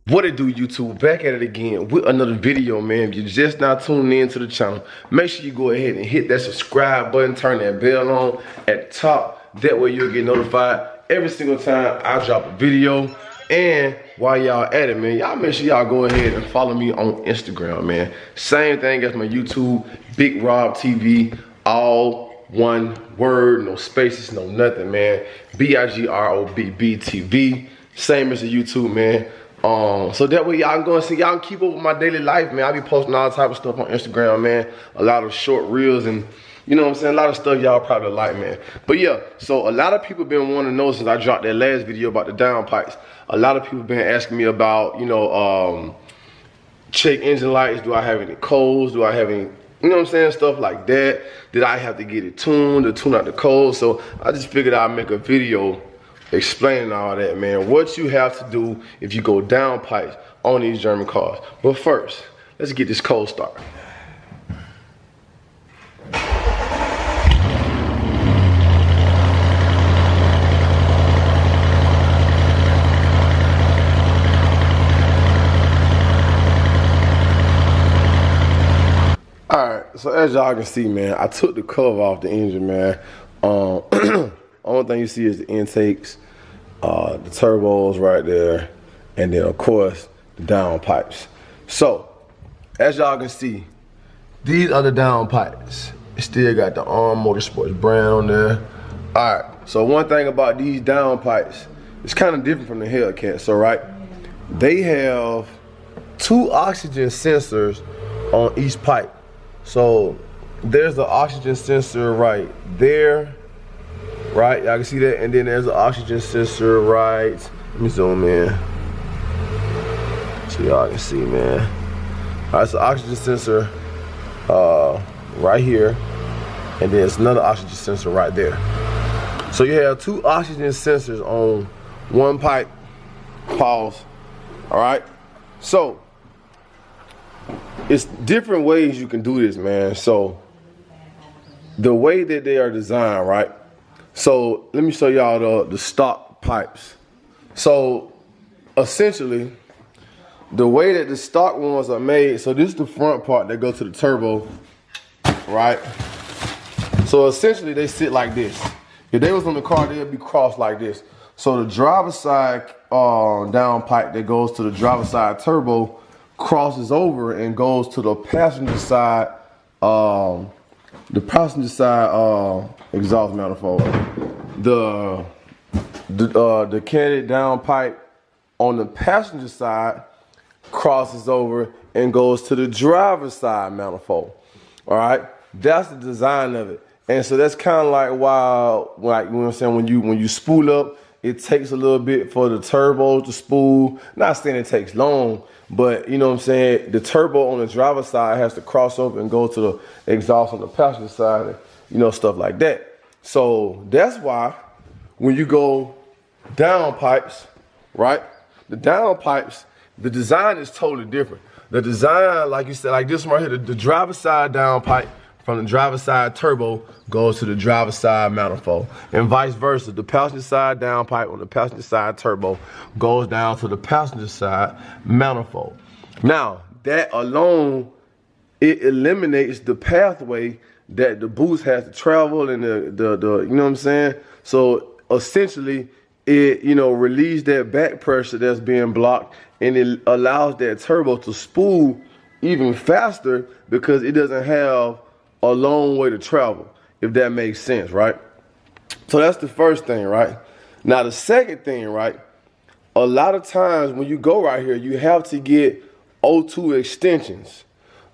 What it do, YouTube? Back at it again with another video, man. If you're just now tuning in to the channel, make sure you go ahead and hit that subscribe button, turn that bell on at the top. That way you'll get notified every single time I drop a video. And while y'all at it, man, y'all make sure y'all go ahead and follow me on Instagram, man. Same thing as my YouTube, Big Rob TV, all one word, no spaces, no nothing, man. BIGROBB TV. Same as the YouTube, man. So that way y'all gonna see, y'all keep up with my daily life, man. I be posting all type of stuff on Instagram, man. A lot of short reels and, you know what I'm saying, a lot of stuff y'all probably like, man. But yeah, so a lot of people been wanting to know since I dropped that last video about the downpipes. A lot of people been asking me about, you know, check engine lights. Do I have any codes? Do I have any, you know what I'm saying, stuff like that? Did I have to get it tuned to tune out the codes? So I just figured I'd make a video explaining all that, man. What you have to do if you go downpipes on these German cars. But first, let's get this cold started. Alright, so as y'all can see, man, I took the cover off the engine, man. Only thing you see is the intakes, the turbos right there, and then of course the downpipes. So as y'all can see, these are the downpipes. It still got the ARM Motorsports brand on there. All right, so one thing about these downpipes, it's kind of different from the Hellcat. So right, they have 2 oxygen sensors on each pipe. So there's the oxygen sensor right there. Right, y'all can see that, and then there's an oxygen sensor right. Let me zoom in so y'all can see, man. All right, so oxygen sensor right here, and then it's another oxygen sensor right there. So you have 2 oxygen sensors on one pipe. Pause. All right, so it's different ways you can do this, man. So the way that they are designed, right? So let me show y'all the stock pipes. So essentially, the way that the stock ones are made, so this is the front part that goes to the turbo, right? So essentially they sit like this. If they was on the car, they'd be crossed like this. So the driver's side down pipe that goes to the driver's side turbo crosses over and goes to the passenger side exhaust manifold. The canted down pipe on the passenger side crosses over and goes to the driver's side manifold. All right, that's the design of it. And so that's kind of like why, like, you know what I'm saying, when you spool up, it takes a little bit for the turbo to spool. Not saying it takes long, but you know what I'm saying, the turbo on the driver's side has to cross over and go to the exhaust on the passenger side, and, you know, stuff like that. So that's why when you go down pipes, right? The down pipes, the design is totally different. The design, like you said, like this one right here, the driver's side down pipe from the driver's side turbo goes to the driver's side manifold, and vice versa. The passenger side down pipe on the passenger side turbo goes down to the passenger side manifold. Now, that alone, it eliminates the pathway that the boost has to travel, and the you know what I'm saying? So essentially, it, you know, relieves that back pressure that's being blocked, and it allows that turbo to spool even faster because it doesn't have a long way to travel, if that makes sense, right? So that's the first thing, right? Now the second thing, right? A lot of times when you go right here, you have to get O2 extensions.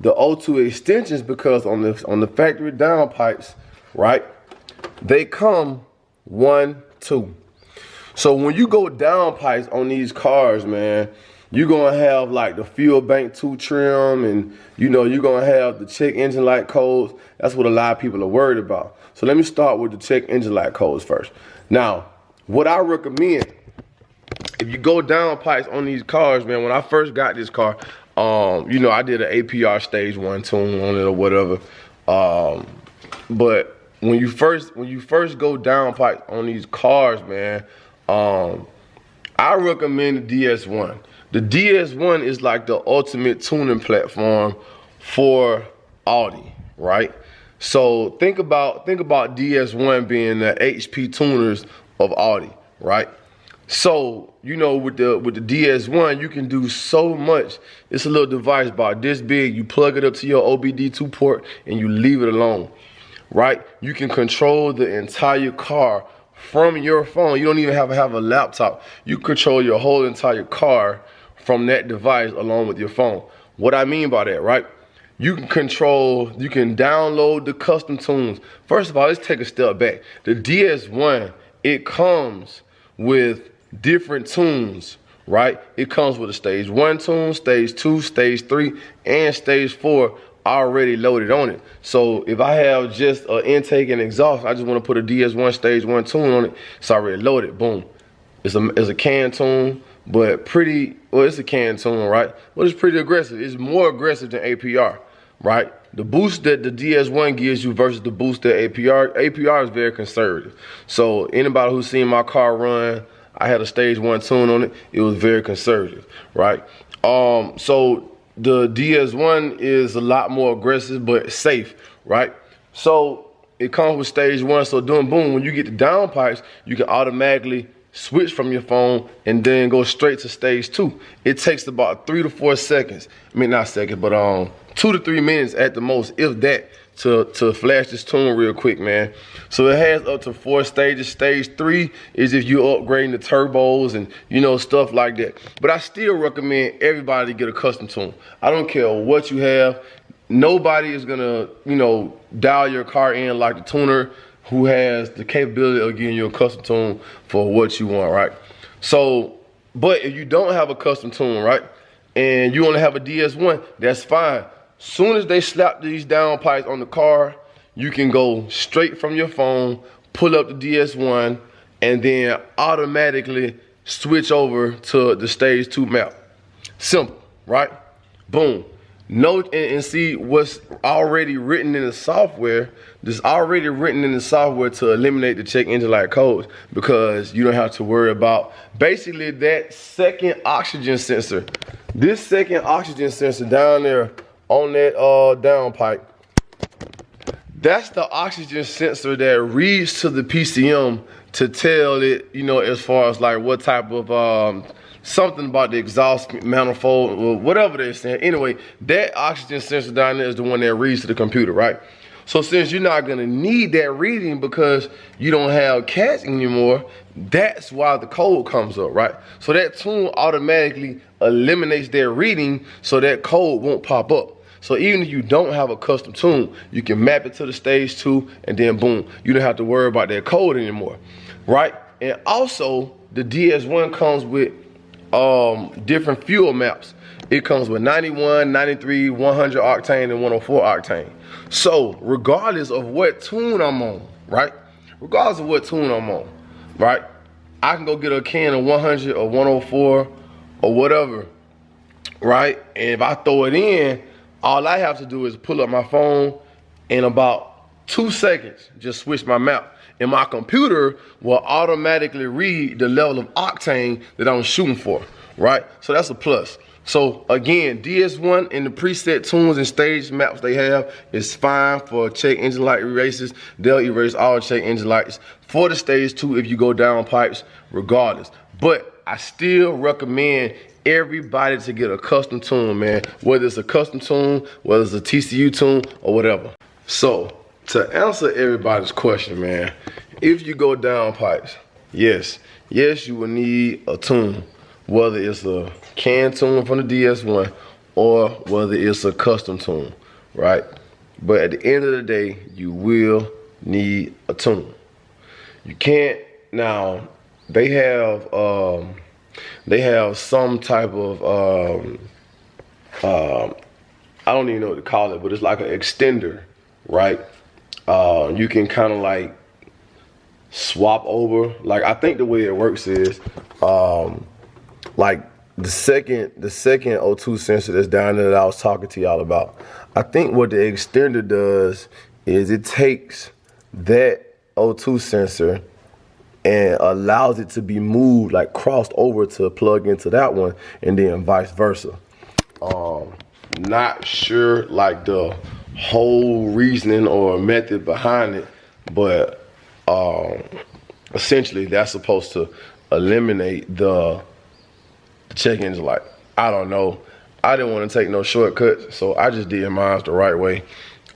The O2 extensions, because on the factory downpipes, right, they come 1, 2. So when you go downpipes on these cars, man, you're gonna have like the fuel bank 2 trim, and you know, you're gonna have the check engine light codes. That's what a lot of people are worried about. So let me start with the check engine light codes first. Now, what I recommend, if you go downpipes on these cars, man, when I first got this car, you know, I did an APR stage 1 tune on it or whatever. But when you first go downpipes on these cars, man, I recommend the DS1. The DS1 is like the ultimate tuning platform for Audi, right? So think about DS1 being the HP tuners of Audi, right? So, you know, with the DS1, you can do so much. It's a little device about this big. You plug it up to your OBD2 port and you leave it alone, right? You can control the entire car from your phone. You don't even have to have a laptop. You control your whole entire car from that device along with your phone. What I mean by that, right? You can download the custom tunes. First of all, let's take a step back. The DS1, it comes with different tunes, right? It comes with a stage 1 tune, stage 2, stage 3, and stage 4 already loaded on it. So if I have just an intake and exhaust, I just want to put a DS1 stage 1 tune on it, it's already loaded. Boom. It's a can tune, but it's a can tune, right? But it's pretty aggressive. It's more aggressive than APR, right? The boost that the DS1 gives you versus the boost that APR is very conservative. So anybody who's seen my car run, I had a stage 1 tune on it. It was very conservative, right? So the DS1 is a lot more aggressive, but safe, right? So it comes with stage 1. So doing boom, when you get the downpipes, you can automatically switch from your phone and then go straight to stage 2. It takes about 3 to 4 seconds. I mean, not seconds, but 2 to 3 minutes at the most, if that, to flash this tune real quick, man. So it has up to 4 stages. Stage 3 is if you're upgrading the turbos and, you know, stuff like that. But I still recommend everybody to get a custom tune. I don't care what you have. Nobody is gonna, you know, dial your car in like the tuner who has the capability of giving you a custom tune for what you want, right? So, but if you don't have a custom tune, right, and you only have a DS1, that's fine. Soon as they slap these downpipes on the car, you can go straight from your phone, pull up the DS1, and then automatically switch over to the stage 2 map. Simple, right? Boom. Note and see what's already written in the software. There's already written in the software to eliminate the check engine light codes, because you don't have to worry about basically that second oxygen sensor. This second oxygen sensor down there on that downpipe, that's the oxygen sensor that reads to the PCM to tell it, you know, as far as like what type of something about the exhaust manifold or whatever they're saying. Anyway, that oxygen sensor down there is the one that reads to the computer, right? So since you're not gonna need that reading because you don't have cats anymore, that's why the code comes up, right? So that tune automatically eliminates that reading so that code won't pop up. So even if you don't have a custom tune, you can map it to the stage 2 and then boom, you don't have to worry about that code anymore, right? And also the DS1 comes with different fuel maps. It comes with 91, 93, 100 octane, and 104 octane. So regardless of what tune I'm on, right? Regardless of what tune I'm on, right? I can go get a can of 100 or 104 or whatever, right? And if I throw it in, all I have to do is pull up my phone in about 2 seconds, just switch my map. And my computer will automatically read the level of octane that I'm shooting for, right? So that's a plus. So again, DS1 and the preset tunes and stage maps they have is fine for check engine light erases. They'll erase all check engine lights for the stage 2 if you go down pipes regardless. But I still recommend everybody to get a custom tune, man. Whether it's a custom tune, whether it's a TCU tune or whatever. So to answer everybody's question, man, if you go down pipes, yes, you will need a tune, whether it's a can tune from the DS1 or whether it's a custom tune, right? But at the end of the day, you will need a tune. You can't, now, they have some type of, I don't even know what to call it, but it's like an extender, right? You can kind of like swap over. Like, I think the way it works is, like the second O2 sensor that's down there that I was talking to y'all about, I think what the extender does is it takes that O2 sensor and allows it to be moved, like crossed over to plug into that one, and then vice versa. Not sure like the whole reasoning or method behind it, but essentially that's supposed to eliminate the check engine light. I don't know. I didn't want to take no shortcuts, so I just did mine the right way.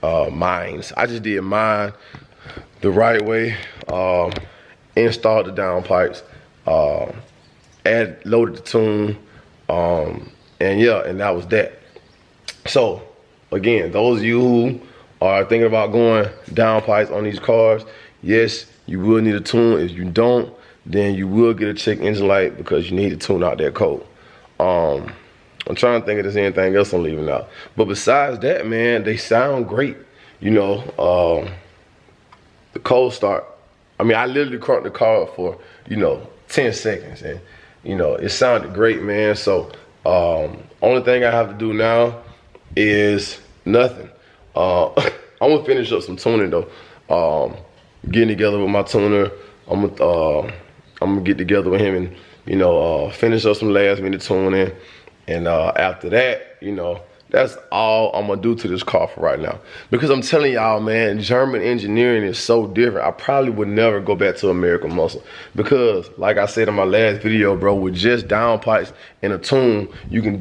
I just did mine the right way. Installed the downpipes, loaded the tune, and yeah, and that was that. So again, those of you who are thinking about going downpipes on these cars, yes, you will need a tune. If you don't, then you will get a check engine light because you need to tune out that code. I'm trying to think if there's anything else I'm leaving out. But besides that, man, they sound great. You know, the cold start. I mean, I literally cranked the car up for, 10 seconds. And, it sounded great, man. So, only thing I have to do now is nothing. I'm gonna finish up some tuning though. Getting together with my tuner. I'm gonna get together with him and, finish up some last minute tuning. And after that, that's all I'm gonna do to this car for right now. Because I'm telling y'all, man, German engineering is so different. I probably would never go back to American muscle. Because, like I said in my last video, bro, with just downpipes and a tune, you can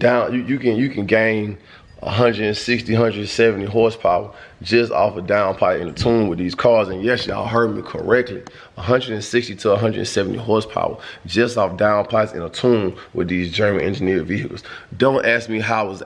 gain 160, 170 horsepower just off a downpipe and a tune with these cars. And yes, y'all heard me correctly. 160 to 170 horsepower just off downpipes and a tune with these German engineered vehicles. Don't ask me how is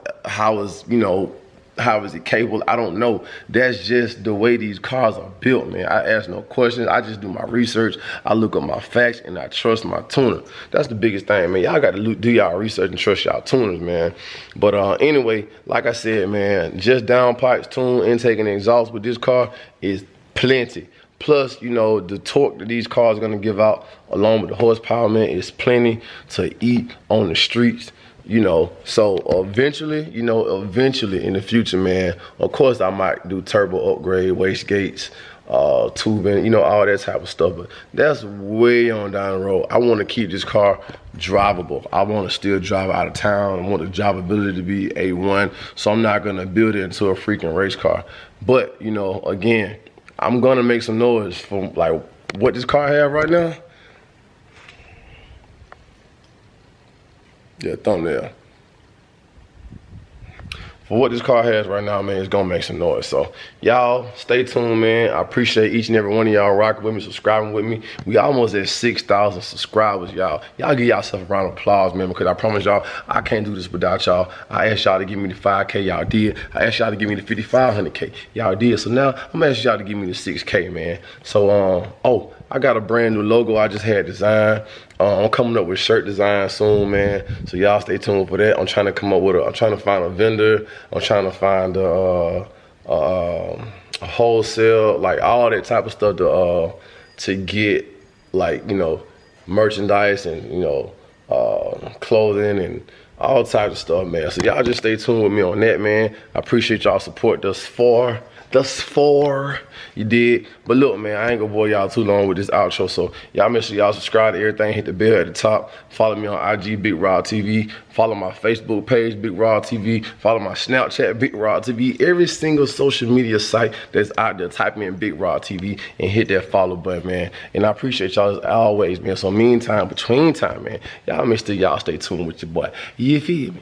it capable? I don't know. That's just the way these cars are built, man. I ask no questions. I just do my research. I look up my facts and I trust my tuner. That's the biggest thing, man. Y'all got to do y'all research and trust y'all tuners, man. But anyway, like I said, man, just downpipes, tune, intake, and exhaust with this car is plenty. Plus, the torque that these cars are gonna give out, along with the horsepower, man, is plenty to eat on the streets. So eventually in the future, man, of course I might do turbo upgrade, wastegates, tubing, all that type of stuff, but that's way on down the road. I want to keep this car drivable. I want to still drive out of town. I want the drivability to be A1, so I'm not gonna build it into a freaking race car. But, again, I'm gonna make some noise from like what this car have right now. Yeah, thumbnail. For what this car has right now, man, it's gonna make some noise. So y'all stay tuned, man. I appreciate each and every one of y'all rocking with me, subscribing with me. We almost at 6,000 subscribers, y'all. Y'all give yourself a round of applause, man, because I promise y'all, I can't do this without y'all. I asked y'all to give me the 5K, y'all did. I asked y'all to give me the 5,500K, y'all did. So now I'm asking y'all to give me the 6K, man. So I got a brand new logo I just had designed. I'm coming up with shirt design soon, man. So y'all stay tuned for that. I'm trying to come up with I'm trying to find a vendor. I'm trying to find a wholesale, like all that type of stuff to get, like, merchandise and, clothing and all types of stuff, man. So y'all just stay tuned with me on that, man. I appreciate y'all support thus far. You did. But look, man, I ain't gonna bore y'all too long with this outro. So y'all make sure y'all subscribe to everything, hit the bell at the top. Follow me on IG, Big Rod TV. Follow my Facebook page, Big Rod TV. Follow my Snapchat, Big Rod TV. Every single social media site that's out there, type in Big Rod TV and hit that follow button, man. And I appreciate y'all as always, man. So between time, man, y'all make sure y'all stay tuned with your boy. You feel me?